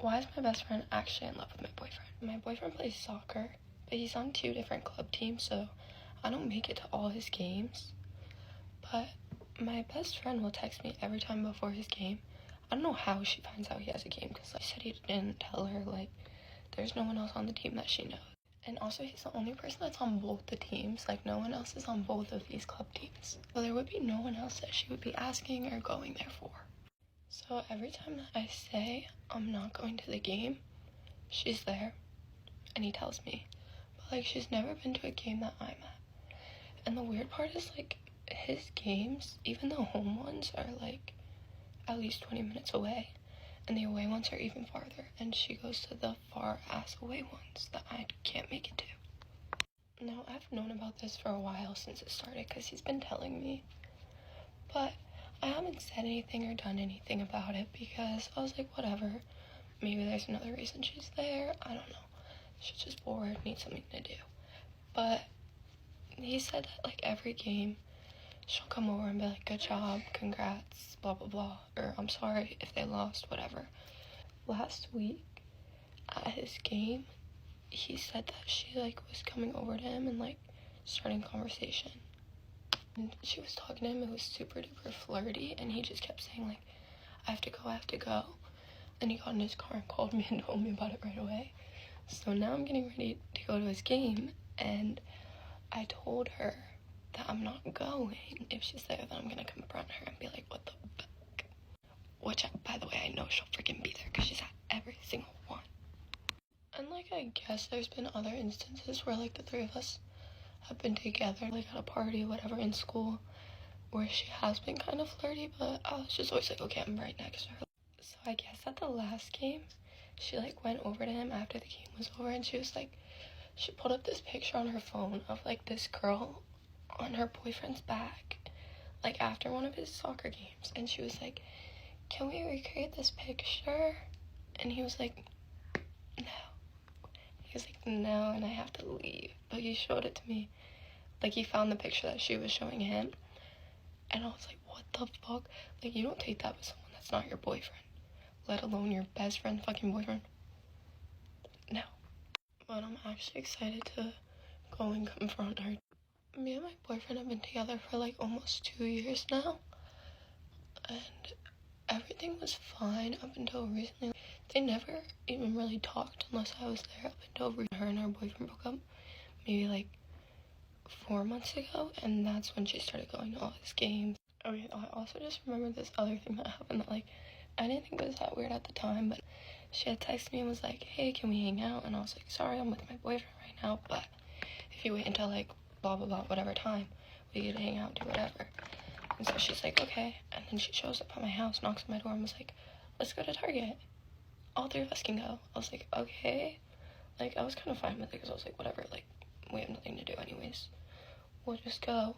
Why is my best friend actually in love with my boyfriend? My boyfriend plays soccer, but he's on 2 different club teams, so I don't make it to all his games. But my best friend will text me every time before his game. I don't know how she finds out he has a game, because he said he didn't tell her, like, there's no one else on the team that she knows. And also, he's the only person that's on both the teams. Like, no one else is on both of these club teams. So there would be no one else that she would be asking or going there for. So every time that I say I'm not going to the game, she's there, and he tells me. But, like, she's never been to a game that I'm at. And the weird part is, like, his games, even the home ones, are, like, at least 20 minutes away. And the away ones are even farther. And she goes to the far-ass away ones that I can't make it to. Now, I've known about this for a while since it started, because he's been telling me. But I haven't said anything or done anything about it, because I was like, whatever. Maybe there's another reason she's there. I don't know. She's just bored, needs something to do. But he said that, like, every game, she'll come over and be like, good job, congrats, blah, blah, blah. Or, I'm sorry if they lost, whatever. Last week, at his game, he said that she, like, was coming over to him and, like, starting conversation. And she was talking to him, it was super duper flirty, and he just kept saying, like, I have to go, I have to go. And he got in his car and called me and told me about it right away. So now I'm getting ready to go to his game, and I told her that I'm not going. If she's there, then I'm gonna confront her and be like, what the fuck? Which, by the way, I know she'll freaking be there, because she's at every single one. And, like, I guess there's been other instances where, like, the 3 of us have been together, like, at a party, whatever, in school, where she has been kind of flirty, but I was just always like, okay, I'm right next to her. So I guess at the last game, she, like, went over to him after the game was over, and she was like, she pulled up this picture on her phone of, like, this girl on her boyfriend's back, like, after one of his soccer games, and she was like, can we recreate this picture? And he was like, no. He was like, no, and I have to leave. But he showed it to me. Like, he found the picture that she was showing him, and I was like, what the fuck? Like, you don't take that with someone that's not your boyfriend, let alone your best friend fucking boyfriend. No. But I'm actually excited to go and confront her. Me and my boyfriend have been together for, like, almost 2 years now, and everything was fine up until recently. They never even really talked unless I was there, up until her and her boyfriend broke up, maybe, like, 4 months ago, and that's when she started going to all his games. Okay, I also just remembered this other thing that happened that, like, I didn't think it was that weird at the time, but she had texted me and was like, hey, can we hang out? And I was like, sorry, I'm with my boyfriend right now, but if you wait until, like, blah, blah, blah, whatever time, we could hang out, do whatever. And so she's like, okay. And then she shows up at my house, knocks on my door, and was like, let's go to Target. All 3 of us can go. I was like, okay. Like, I was kind of fine with it, because I was like, whatever, like, we have nothing to do anyways. We'll just go.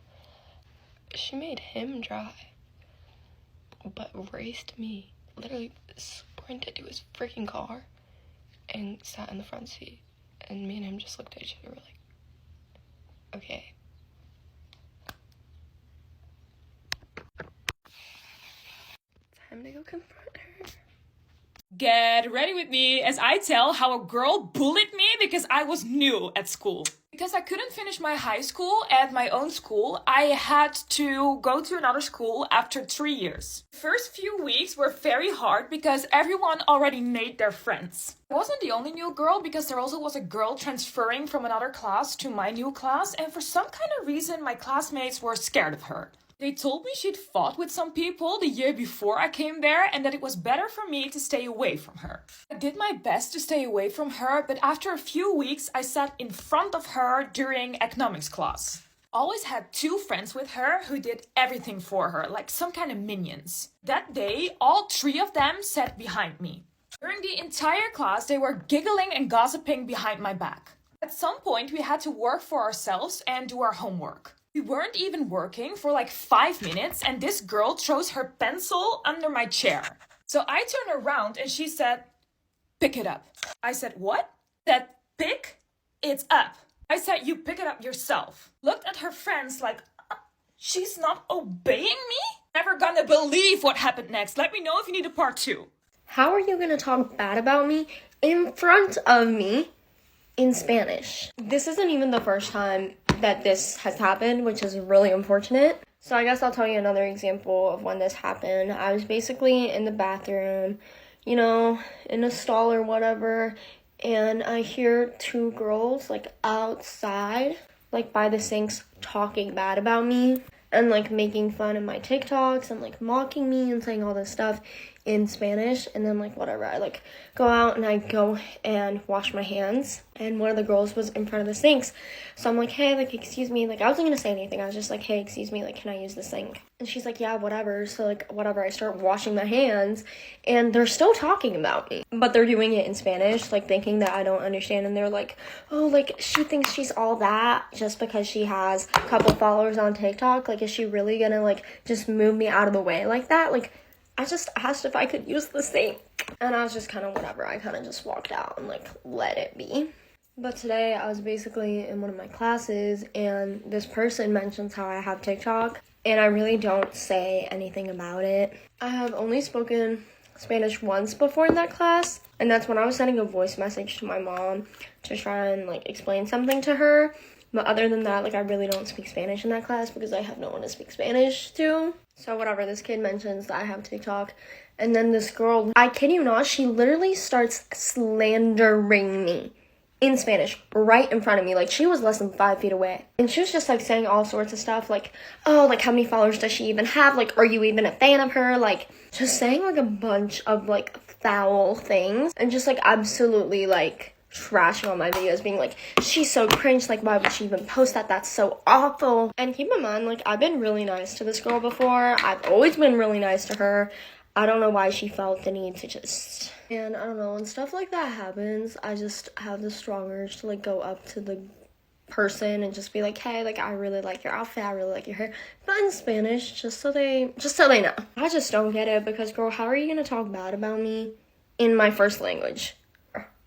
She made him drive, but raced me. Literally sprinted to his freaking car and sat in the front seat. And me and him just looked at each other, we're like, okay. Time to go confront her. Get ready with me as I tell how a girl bullied me because I was new at school. Because I couldn't finish my high school at my own school, I had to go to another school after 3 years. The first few weeks were very hard because everyone already made their friends. I wasn't the only new girl, because there also was a girl transferring from another class to my new class, and for some kind of reason my classmates were scared of her. They told me she'd fought with some people the year before I came there, and that it was better for me to stay away from her. I did my best to stay away from her, but after a few weeks I sat in front of her during economics class. Always had 2 friends with her who did everything for her, like some kind of minions. That day, all 3 of them sat behind me. During the entire class, they were giggling and gossiping behind my back. At some point, we had to work for ourselves and do our homework. We weren't even working for like 5 minutes, and this girl throws her pencil under my chair. So I turned around and she said, pick it up. I said, what? That pick? It's up. I said, you pick it up yourself. Looked at her friends like, she's not obeying me? Never gonna believe what happened next. Let me know if you need a part 2. How are you gonna talk bad about me in front of me in Spanish? This isn't even the first time that this has happened, which is really unfortunate. So I guess I'll tell you another example of when this happened. I was basically in the bathroom, you know, in a stall or whatever, and I hear two girls, like, outside, like, by the sinks, talking bad about me and, like, making fun of my TikToks and, like, mocking me and saying all this stuff in Spanish. And then, like, whatever, I, like, go out and I go and wash my hands, and one of the girls was in front of the sinks. So I'm like, hey, like, excuse me, like, I wasn't gonna say anything. I was just like, hey, excuse me, like, can I use the sink? And she's like, yeah, whatever. So, like, whatever, I start washing my hands, and they're still talking about me, but they're doing it in Spanish, like, thinking that I don't understand. And they're like, oh, like, she thinks she's all that just because she has a couple followers on TikTok. Like, is she really gonna, like, just move me out of the way like that? Like, I just asked if I could use the sink, and I was just kind of whatever. I kind of just walked out and, like, let it be. But today I was basically in one of my classes, and this person mentions how I have TikTok, and I really don't say anything about it. I have only spoken Spanish once before in that class, and that's when I was sending a voice message to my mom to try and, like, explain something to her. But other than that, like, I really don't speak Spanish in that class because I have no one to speak Spanish to. So whatever, this kid mentions that I have TikTok, and then this girl, I kid you not, she literally starts slandering me in Spanish right in front of me. Like, she was less than 5 feet away, and she was just, like, saying all sorts of stuff, like, oh, like, how many followers does she even have? Like, are you even a fan of her? Like, just saying, like, a bunch of, like, foul things, and just, like, absolutely, like, trashing on my videos, being like, she's so cringe, like, why would she even post that? That's so awful. And keep in mind, like, I've been really nice to this girl before. I've always been really nice to her. I don't know why she felt the need to just, and I don't know, when stuff like that happens, I just have the strong urge to, like, go up to the person and just be like, hey, like, I really like your outfit, I really like your hair, but in Spanish, just so they know. I just don't get it, because, girl, how are you gonna talk bad about me in my first language?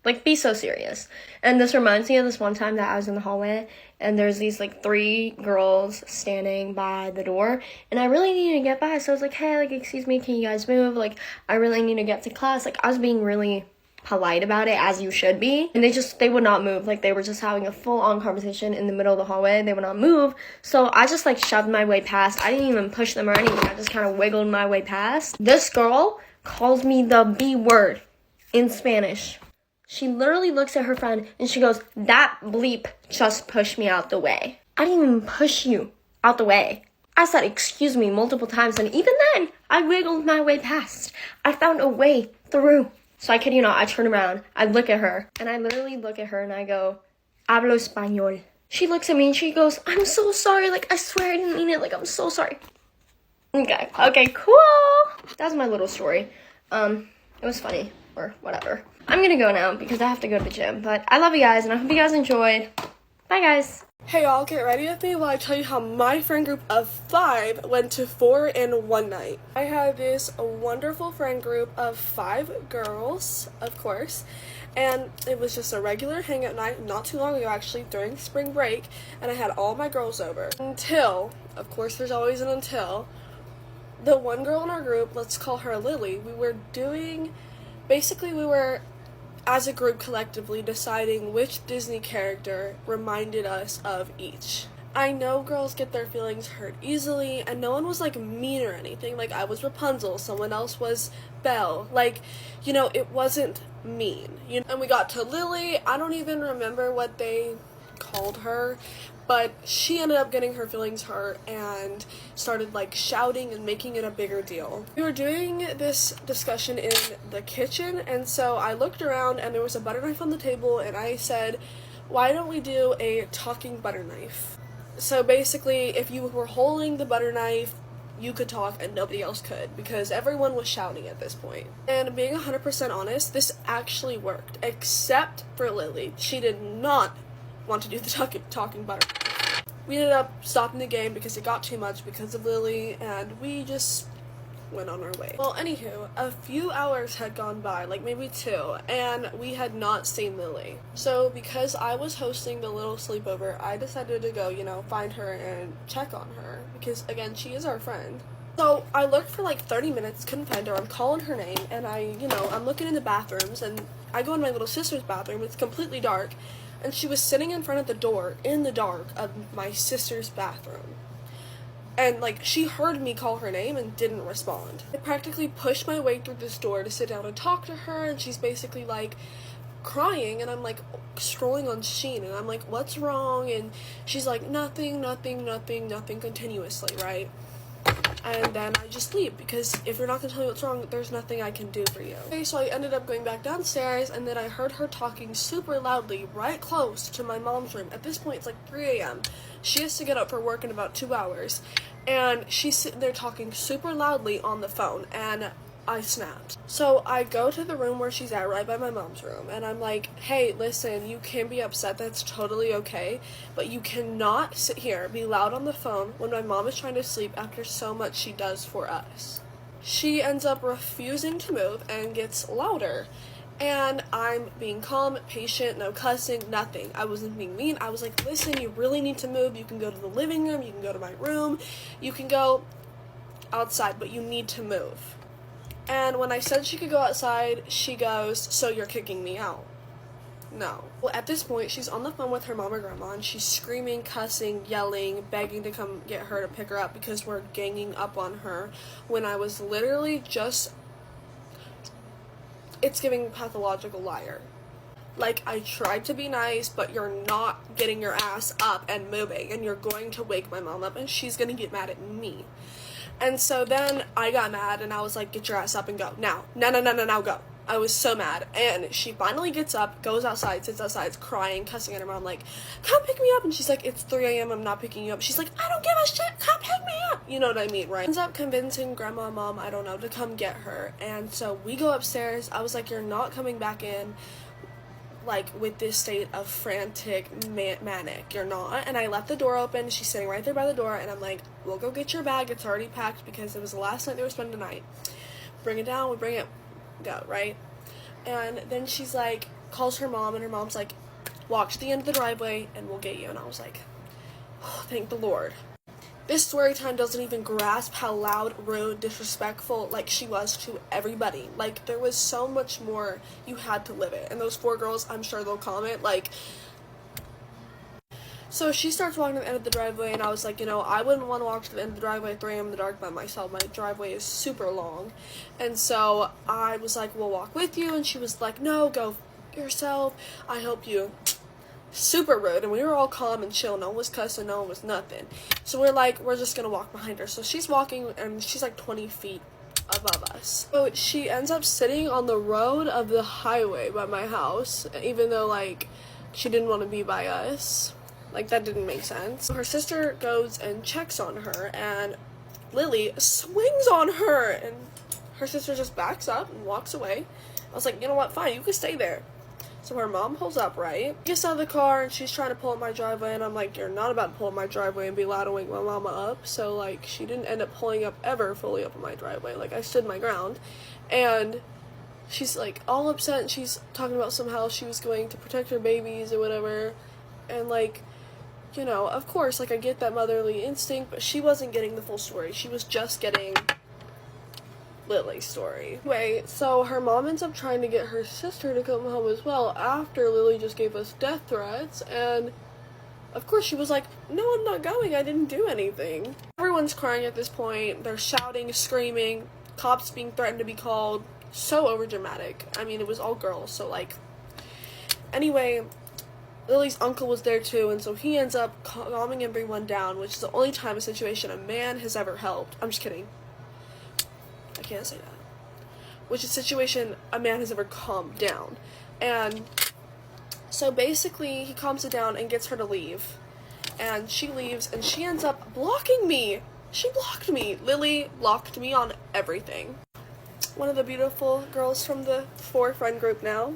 Like, be so serious. And this reminds me of this one time that I was in the hallway, and there's these, like, 3 girls standing by the door, and I really needed to get by, so I was like, hey, like, excuse me, can you guys move? Like, I really need to get to class. Like, I was being really polite about it, as you should be, and they would not move. Like, they were just having a full-on conversation in the middle of the hallway. They would not move, so I just, like, shoved my way past. I didn't even push them or anything. I just kind of wiggled my way past. This girl calls me the B word in Spanish. She literally looks at her friend and she goes, that bleep just pushed me out the way. I didn't even push you out the way. I said, excuse me, multiple times, and even then, I wiggled my way past. I found a way through. So I kid you not, I turn around, I look at her, and I literally look at her and I go, hablo español. She looks at me and she goes, I'm so sorry, like, I swear I didn't mean it, like, I'm so sorry. Okay, cool. That was my little story. It was funny, or whatever. I'm gonna go now because I have to go to the gym, but I love you guys and I hope you guys enjoyed. Bye, guys. Hey y'all, get ready with me while I tell you how my friend group of 5 went to 4 in one night. I had this wonderful friend group of 5 girls, of course, and it was just a regular hangout night not too long ago, actually, during spring break, and I had all my girls over. Until, of course there's always an until, the one girl in our group, let's call her Lily, we were as a group collectively deciding which Disney character reminded us of each. I know girls get their feelings hurt easily, and no one was, like, mean or anything. Like, I was Rapunzel, someone else was Belle. Like, you know, it wasn't mean. And we got to Lily. I don't even remember what they called her, but she ended up getting her feelings hurt and started, like, shouting and making it a bigger deal. We were doing this discussion in the kitchen, and so I looked around and there was a butter knife on the table, and I said, why don't we do a talking butter knife? So basically, if you were holding the butter knife, you could talk and nobody else could, because everyone was shouting at this point. And being 100% honest, this actually worked, except for Lily. She did not want to do the talking butter. We ended up stopping the game because it got too much because of Lily, and we just went on our way. Well, anywho, a few hours had gone by, like maybe 2, and we had not seen Lily. So because I was hosting the little sleepover, I decided to go, find her and check on her, because again, she is our friend. So I looked for like 30 minutes, couldn't find her. I'm calling her name, and I'm looking in the bathrooms, and I go in my little sister's bathroom. It's completely dark, and she was sitting in front of the door in the dark of my sister's bathroom. And, like, she heard me call her name and didn't respond. I practically pushed my way through this door to sit down and talk to her, and she's basically, like, crying, and I'm, like, scrolling on Shein, and I'm like, what's wrong? And she's like, nothing, continuously, right? And then I just leave, because if you're not gonna tell me what's wrong, there's nothing I can do for you. Okay, so I ended up going back downstairs, and then I heard her talking super loudly right close to my mom's room. At this point, it's like 3 a.m. She has to get up for work in about 2 hours, and she's sitting there talking super loudly on the phone, and I snapped. So I go to the room where she's at, right by my mom's room, and I'm like, hey, listen, you can be upset, that's totally okay, but you cannot sit here, be loud on the phone when my mom is trying to sleep after so much she does for us. She ends up refusing to move and gets louder. And I'm being calm, patient, no cussing, nothing. I wasn't being mean. I was like, listen, you really need to move. You can go to the living room. You can go to my room. You can go outside, but you need to move. And when I said she could go outside, she goes, so you're kicking me out? No. Well, at this point, she's on the phone with her mom or grandma, and she's screaming, cussing, yelling, begging to come get her to pick her up because we're ganging up on her when I was literally just... It's giving pathological liar. Like, I tried to be nice, but you're not getting your ass up and moving, and you're going to wake my mom up, and she's gonna get mad at me. And so then I got mad, and I was like, get your ass up and go. Now, now, go. I was so mad. And she finally gets up, goes outside, sits outside, crying, cussing at her mom, like, come pick me up. And she's like, it's 3 a.m., I'm not picking you up. She's like, I don't give a shit, come pick me up. You know what I mean, right? Ends up convincing grandma, mom, I don't know, to come get her. And so we go upstairs. I was like, you're not coming back in, like, with this state of frantic, manic. You're not. And I left the door open. She's sitting right there by the door. And I'm like, we'll go get your bag. It's already packed because it was the last night they were spending the night. Bring it down. We bring it. Go, right? And then she's like, calls her mom. And her mom's like, walk to the end of the driveway and we'll get you. And I was like, oh, thank the Lord. This story time doesn't even grasp how loud, rude, disrespectful, like, she was to everybody. Like, there was so much more. You had to live it. And those 4 girls, I'm sure they'll comment, like... So she starts walking to the end of the driveway, and I was like, I wouldn't want to walk to the end of the driveway at 3 a.m. in the dark by myself. My driveway is super long. And so I was like, we'll walk with you. And she was like, no, go yourself. I help you. Super rude, and we were all calm and chill. No one was cussing, no one was nothing. So we're like, we're just gonna walk behind her. So she's walking, and she's like 20 feet above us. So she ends up sitting on the road of the highway by my house, even though, like, she didn't want to be by us. Like, that didn't make sense. So her sister goes and checks on her, and Lily swings on her, and her sister just backs up and walks away. I was like, you know what, fine, you can stay there. So her mom pulls up, right? Gets out of the car, and she's trying to pull up my driveway, and I'm like, you're not about to pull up my driveway and be loud and wake my mama up. So, like, she didn't end up pulling up ever fully up on my driveway. Like, I stood my ground. And she's, like, all upset, and she's talking about somehow she was going to protect her babies or whatever. And, like, of course, like, I get that motherly instinct, but she wasn't getting the full story. She was just getting Lily's story. Anyway, so her mom ends up trying to get her sister to come home as well after Lily just gave us death threats, and of course she was like, no, I'm not going, I didn't do anything. Everyone's crying at this point. They're shouting, screaming, cops being threatened to be called. So overdramatic. I mean, it was all girls, so, like, anyway, Lily's uncle was there too, and so he ends up calming everyone down, which is the only time a situation a man has ever helped. I'm just kidding. I can't say that. Which is a situation a man has ever calmed down. And so basically, he calms it down and gets her to leave. And she leaves, and she ends up blocking me. She blocked me. Lily blocked me on everything. One of the beautiful girls from the 4 friend group now.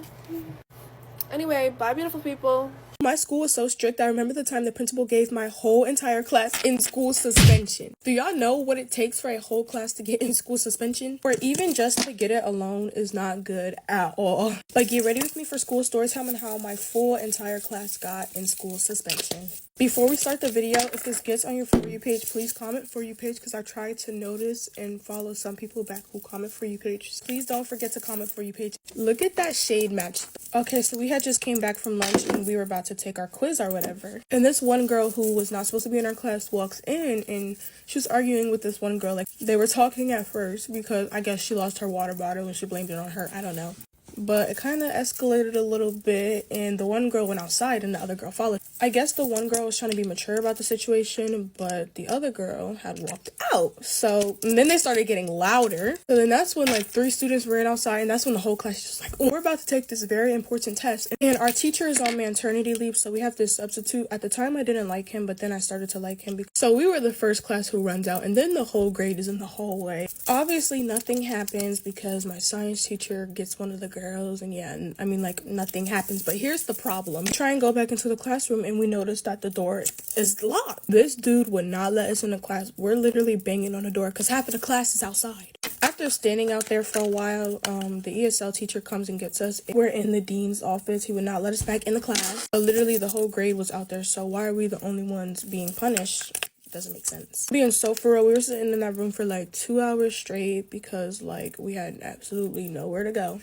Anyway, bye beautiful people. My school was so strict. I remember the time the principal gave my whole entire class in school suspension. Do y'all know what it takes for a whole class to get in school suspension? Or even just to get it alone is not good at all. But get ready with me for school story time and how my full entire class got in school suspension. Before we start the video, if this gets on your For You page, please comment For You page because I try to notice and follow some people back who comment For You page. Please don't forget to comment For You page. Look at that shade match. Okay, so we had just came back from lunch and we were about to take our quiz or whatever. And this one girl who was not supposed to be in our class walks in and she was arguing with this one girl. Like, they were talking at first because I guess she lost her water bottle and she blamed it on her. I don't know. But it kind of escalated a little bit and the one girl went outside and the other girl followed. I guess the one girl was trying to be mature about the situation, but the other girl had walked out. So, and then they started getting louder. So then that's when like 3 students ran outside and that's when the whole class was just like, oh, we're about to take this very important test. And our teacher is on maternity leave, so we have this substitute. At the time I didn't like him, but then I started to like him. So we were the first class who runs out and then the whole grade is in the hallway. Obviously nothing happens because my science teacher gets one of the girls and yeah, I mean like nothing happens. But here's the problem. We try and go back into the classroom and we notice that the door is locked. This dude would not let us in the class. We're literally banging on the door because half of the class is outside. After standing out there for a while, the ESL teacher comes and gets us. We're in the dean's office. He would not let us back in the class. But literally the whole grade was out there, so why are we the only ones being punished? Doesn't make sense. Being so for real, we were sitting in that room for like 2 hours straight because like we had absolutely nowhere to go.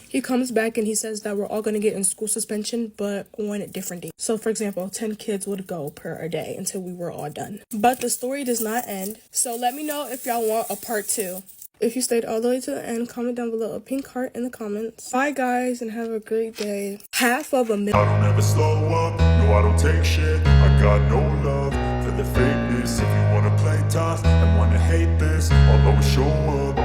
He comes back and he says that we're all going to get in school suspension, but on a different day. So for example, 10 kids would go per a day until we were all done. But the story does not end. So let me know if y'all want a part 2. If you stayed all the way to the end, comment down below a pink heart in the comments. Bye guys and have a great day. Half of a million. I don't ever slow up, no I don't take shit. I got no love for the fakeness. If you wanna play tough and wanna hate this, I'll always show up.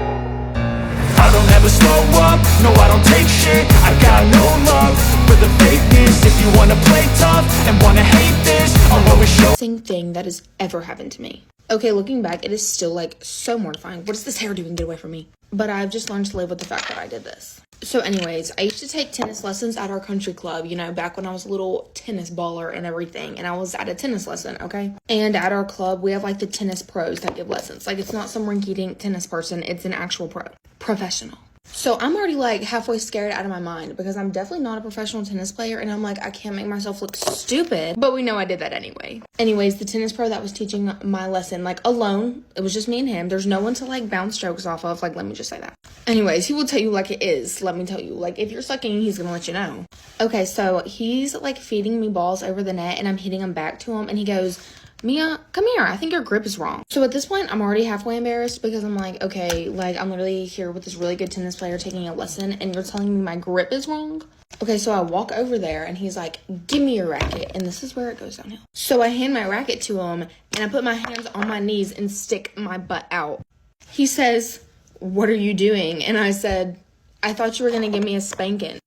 I don't ever slow up, no I don't take shit. I got no love for the fakeness. If you wanna play tough and wanna hate this, I'll always show up. Thing that has ever happened to me. Okay, looking back, it is still like so mortifying. What is this hair doing? Get away from me. But I've just learned to live with the fact that I did this. So anyways, I used to take tennis lessons at our country club, you know, back when I was a little tennis baller and everything, and I was at a tennis lesson, okay? And at our club, we have like the tennis pros that give lessons. Like, it's not some rinky-dink tennis person, it's an actual professional. So I'm already like halfway scared out of my mind because I'm definitely not a professional tennis player and I'm like, I can't make myself look stupid, but we know I did that anyway. Anyways, the tennis pro that was teaching my lesson, like alone, it was just me and him. There's no one to like bounce strokes off of, like, let me just say that. Anyways, he will tell you like it is, let me tell you. Like, if you're sucking, he's gonna let you know. Okay, so he's like feeding me balls over the net and I'm hitting them back to him and he goes, Mia, come here. I think your grip is wrong. So at this point, I'm already halfway embarrassed because I'm like, okay, like I'm literally here with this really good tennis player taking a lesson and you're telling me my grip is wrong? Okay, so I walk over there and he's like, give me your racket. And this is where it goes downhill. So I hand my racket to him and I put my hands on my knees and stick my butt out. He says, what are you doing? And I said, I thought you were going to give me a spanking.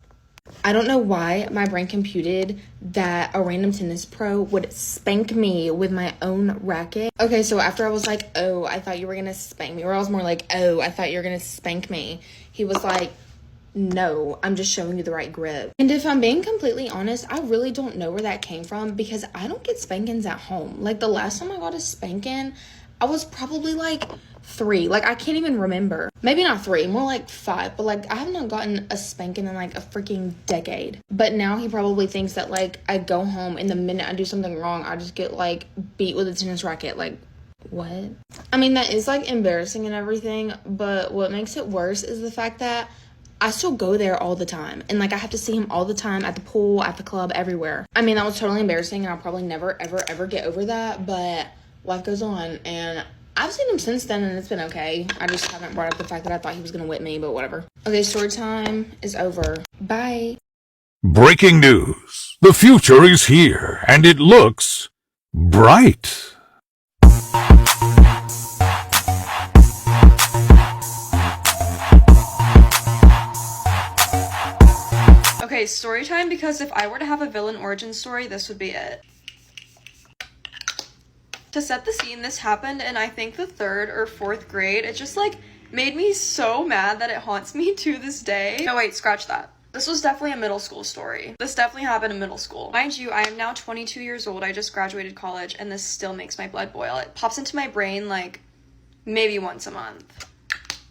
I don't know why my brain computed that a random tennis pro would spank me with my own racket. Okay, so after I was like, oh, I thought you were gonna spank me, or I was more like, oh, I thought you were gonna spank me, he was like, no, I'm just showing you the right grip. And if I'm being completely honest, I really don't know where that came from because I don't get spankings at home. Like, the last time I got a spanking, I was probably like 3. Like, I can't even remember. Maybe not 3, more like 5. But like, I have not gotten a spanking in like a freaking decade. But now he probably thinks that like I go home and the minute I do something wrong, I just get like beat with a tennis racket. Like, what? I mean, that is like embarrassing and everything. But what makes it worse is the fact that I still go there all the time. And like, I have to see him all the time at the pool, at the club, everywhere. I mean, that was totally embarrassing and I'll probably never, ever, ever get over that. But life goes on and I've seen him since then and it's been okay. I just haven't brought up the fact that I thought he was gonna whip me, but whatever. Okay, story time is over. Bye. Breaking news. The future is here and it looks bright. Okay, story time, because if I were to have a villain origin story, this would be it. To set the scene, this happened in I think the 3rd or 4th grade. It just like made me so mad that it haunts me to this day. No, wait, scratch that. This was definitely a middle school story. This definitely happened in middle school. Mind you, I am now 22 years old. I just graduated college, and this still makes my blood boil. It pops into my brain like maybe once a month.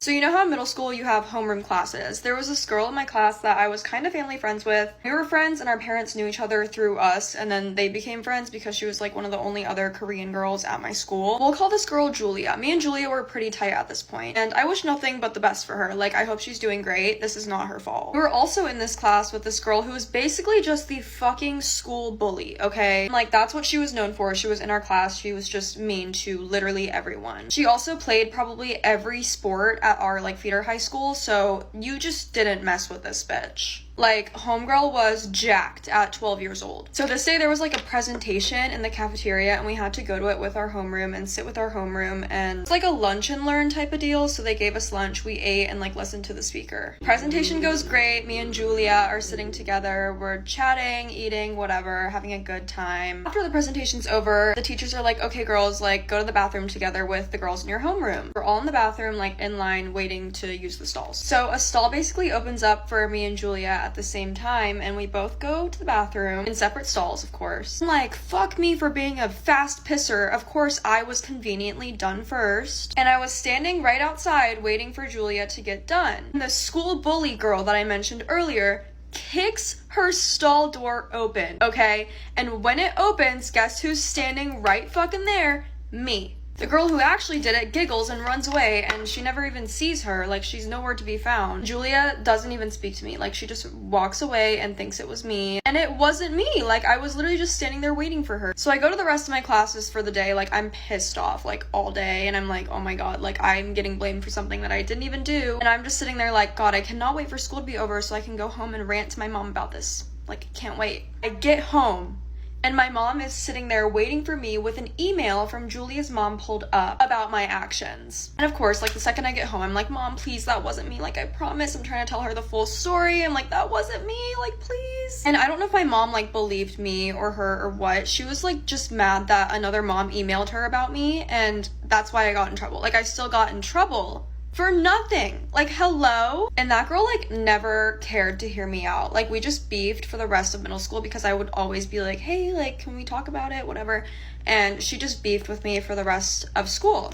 So you know how in middle school you have homeroom classes? There was this girl in my class that I was kind of family friends with. We were friends and our parents knew each other through us, and then they became friends because she was like one of the only other Korean girls at my school. We'll call this girl Julia. Me and Julia were pretty tight at this point, and I wish nothing but the best for her. Like, I hope she's doing great. This is not her fault. We were also in this class with this girl who was basically just the fucking school bully, okay? Like, that's what she was known for. She was in our class. She was just mean to literally everyone. She also played probably every sport at our like feeder high school, so you just didn't mess with this bitch. Like, homegirl was jacked at 12 years old. So this day there was like a presentation in the cafeteria, and we had to go to it with our homeroom and sit with our homeroom, and it's like a lunch and learn type of deal. So they gave us lunch, we ate, and like listened to the speaker. Presentation goes great. Me and Julia are sitting together, we're chatting, eating, whatever, having a good time. After the presentation's over, the teachers are like, okay girls, like go to the bathroom together with the girls in your homeroom. We're all in the bathroom, like in line, waiting to use the stalls. So a stall basically opens up for me and Julia at the same time, and we both go to the bathroom in separate stalls, of course. I'm like, fuck me for being a fast pisser. Of course, I was conveniently done first, and I was standing right outside waiting for Julia to get done. And the school bully girl that I mentioned earlier kicks her stall door open, okay? And when it opens, guess who's standing right fucking there? Me. The girl who actually did it giggles and runs away, and she never even sees her. Like, she's nowhere to be found. Julia doesn't even speak to me. Like, she just walks away and thinks it was me. And it wasn't me. Like, I was literally just standing there waiting for her. So I go to the rest of my classes for the day. Like, I'm pissed off, like, all day. And I'm like, oh my god, like, I'm getting blamed for something that I didn't even do. And I'm just sitting there like, god, I cannot wait for school to be over so I can go home and rant to my mom about this. Like, can't wait. I get home, and my mom is sitting there waiting for me with an email from Julia's mom pulled up about my actions. And of course, like, the second I get home, I'm like, Mom, please, that wasn't me. Like, I promise. I'm trying to tell her the full story. I'm like, that wasn't me. Like, please. And I don't know if my mom, like, believed me or her or what. She was, like, just mad that another mom emailed her about me, and that's why I got in trouble. Like, I still got in trouble for nothing. Like, hello? And that girl, like, never cared to hear me out. Like, we just beefed for the rest of middle school because I would always be like, hey, like, can we talk about it? Whatever. And she just beefed with me for the rest of school.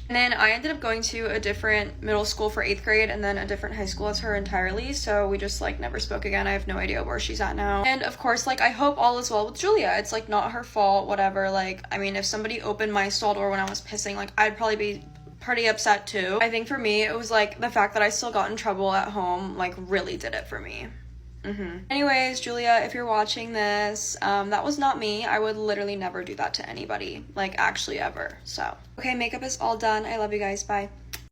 And then I ended up going to a different middle school for 8th grade and then a different high school as her entirely. So we just, like, never spoke again. I have no idea where she's at now. And of course, like, I hope all is well with Julia. It's, like, not her fault, whatever. Like, I mean, if somebody opened my stall door when I was pissing, like, I'd probably be pretty upset too. I think for me, it was like the fact that I still got in trouble at home, like, really did it for me. Anyways, Julia, if you're watching this, that was not me. I would literally never do that to anybody, like, actually ever. So, okay, makeup is all done. I love you guys. Bye.